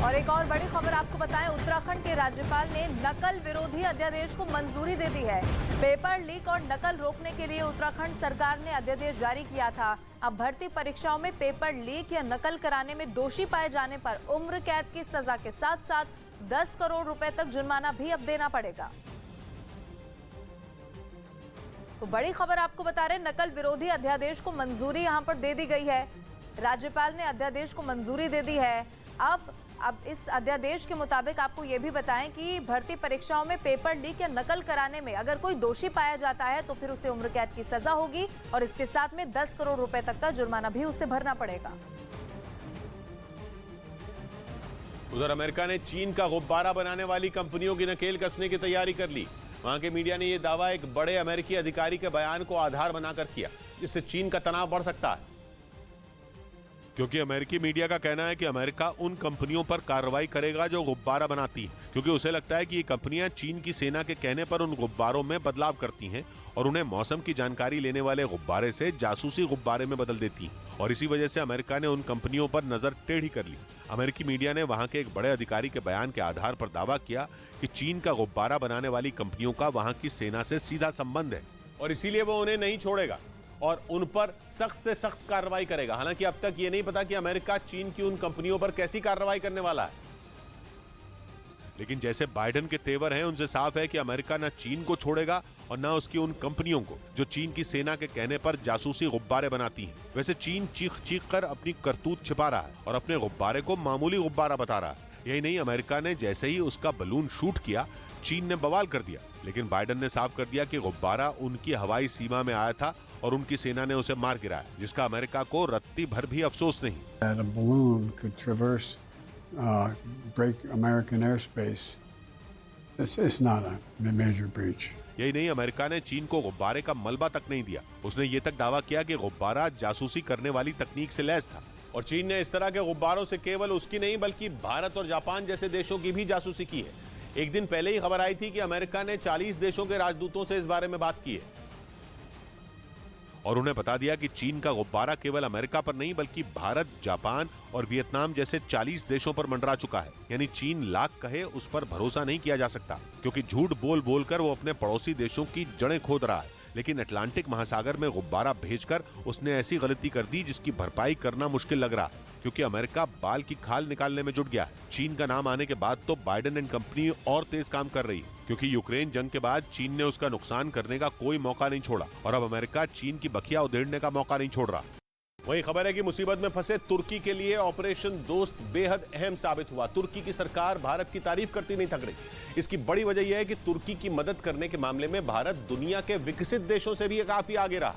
और एक और बड़ी खबर आपको बताएं, उत्तराखंड के राज्यपाल ने नकल विरोधी अध्यादेश को मंजूरी दे दी है। पेपर लीक और नकल रोकने के लिए उत्तराखंड सरकार ने अध्यादेश जारी किया था। अब भर्ती परीक्षाओं में पेपर लीक या नकल कराने में दोषी पाए जाने पर उम्र कैद की सजा के साथ साथ 10 करोड़ रुपए तक जुर्माना भी अब देना पड़ेगा। तो बड़ी खबर आपको बता रहे, नकल विरोधी अध्यादेश को मंजूरी यहां पर दे दी गई है। राज्यपाल ने अध्यादेश को मंजूरी दे दी है। अब इस अध्यादेश के मुताबिक आपको यह भी बताएं कि भर्ती परीक्षाओं में पेपर लीक या नकल कराने में अगर कोई दोषी पाया जाता है तो फिर उसे उम्र कैद की सजा होगी और इसके साथ में 10 करोड़ रुपए तक का जुर्माना भी उसे भरना पड़ेगा। उधर अमेरिका ने चीन का गुब्बारा बनाने वाली कंपनियों की नकेल कसने की तैयारी कर ली। वहां के मीडिया ने यह दावा एक बड़े अमेरिकी अधिकारी के बयान को आधार बनाकर किया, जिससे चीन का तनाव बढ़ सकता है। क्योंकि अमेरिकी मीडिया का कहना है कि अमेरिका उन कंपनियों पर कार्रवाई करेगा जो गुब्बारा बनाती हैं, क्योंकि उसे लगता है कि ये कंपनियां चीन की सेना के कहने पर उन गुब्बारों में बदलाव करती हैं और उन्हें मौसम की जानकारी लेने वाले गुब्बारे से जासूसी गुब्बारे में बदल देती हैं, और इसी वजह से अमेरिका ने उन कंपनियों पर नजर टेढ़ी कर ली। अमेरिकी मीडिया ने वहां के एक बड़े अधिकारी के बयान के आधार पर दावा किया कि चीन का गुब्बारा बनाने वाली कंपनियों का वहां की सेना से सीधा संबंध है और इसीलिए वो उन्हें नहीं छोड़ेगा और उन पर सख्त से सख्त कार्रवाई करेगा। हालांकि अब तक ये नहीं पता कि अमेरिका चीन की उन कंपनियों पर कैसी कार्रवाई करने वाला है, लेकिन जैसे बाइडेन के तेवर हैं, उनसे साफ है कि अमेरिका न चीन को छोड़ेगा और न उसकी उन कंपनियों को जो चीन की सेना के कहने पर जासूसी गुब्बारे बनाती हैं। वैसे चीन चीख चीख कर अपनी करतूत छिपा रहा है और अपने गुब्बारे को मामूली गुब्बारा बता रहा है। यही नहीं, अमेरिका ने जैसे ही उसका बलून शूट किया, चीन ने बवाल कर दिया, लेकिन बाइडेन ने साफ कर दिया कि गुब्बारा उनकी हवाई सीमा में आया था और उनकी सेना ने उसे मार गिराया, जिसका अमेरिका को रत्ती भर भी अफसोस नहीं। break American airspace. This is not a major breach. यही नहीं, अमेरिका ने चीन को गुब्बारे का मलबा तक नहीं दिया। उसने ये तक दावा किया कि गुब्बारा जासूसी करने वाली तकनीक से लैस था और चीन ने इस तरह के गुब्बारों से केवल उसकी नहीं बल्कि भारत और जापान जैसे देशों की भी जासूसी की है। एक दिन पहले ही खबर आई थी कि अमेरिका ने 40 देशों के राजदूतों से इस बारे में बात की है और उन्हें बता दिया कि चीन का गुब्बारा केवल अमेरिका पर नहीं बल्कि भारत, जापान और वियतनाम जैसे 40 देशों पर मंडरा चुका है। यानी चीन लाख कहे, उस पर भरोसा नहीं किया जा सकता, क्योंकि झूठ बोल बोलकर वो अपने पड़ोसी देशों की जड़ें खोद रहा है। लेकिन अटलांटिक महासागर में गुब्बारा भेजकर उसने ऐसी गलती कर दी जिसकी भरपाई करना मुश्किल लग रहा है, क्योंकि अमेरिका बाल की खाल निकालने में जुट गया है। चीन का नाम आने के बाद तो बाइडेन एंड कंपनी और तेज काम कर रही है, क्योंकि यूक्रेन जंग के बाद चीन ने उसका नुकसान करने का कोई मौका नहीं छोड़ा और अब अमेरिका चीन की बखिया उधेड़ने का मौका नहीं छोड़ रहा। वही खबर है कि मुसीबत में फंसे तुर्की के लिए ऑपरेशन दोस्त बेहद अहम साबित हुआ। तुर्की की सरकार भारत की तारीफ करती नहीं थक रही। इसकी बड़ी वजह यह है कि तुर्की की मदद करने के मामले में भारत दुनिया के विकसित देशों से भी काफी आगे रहा।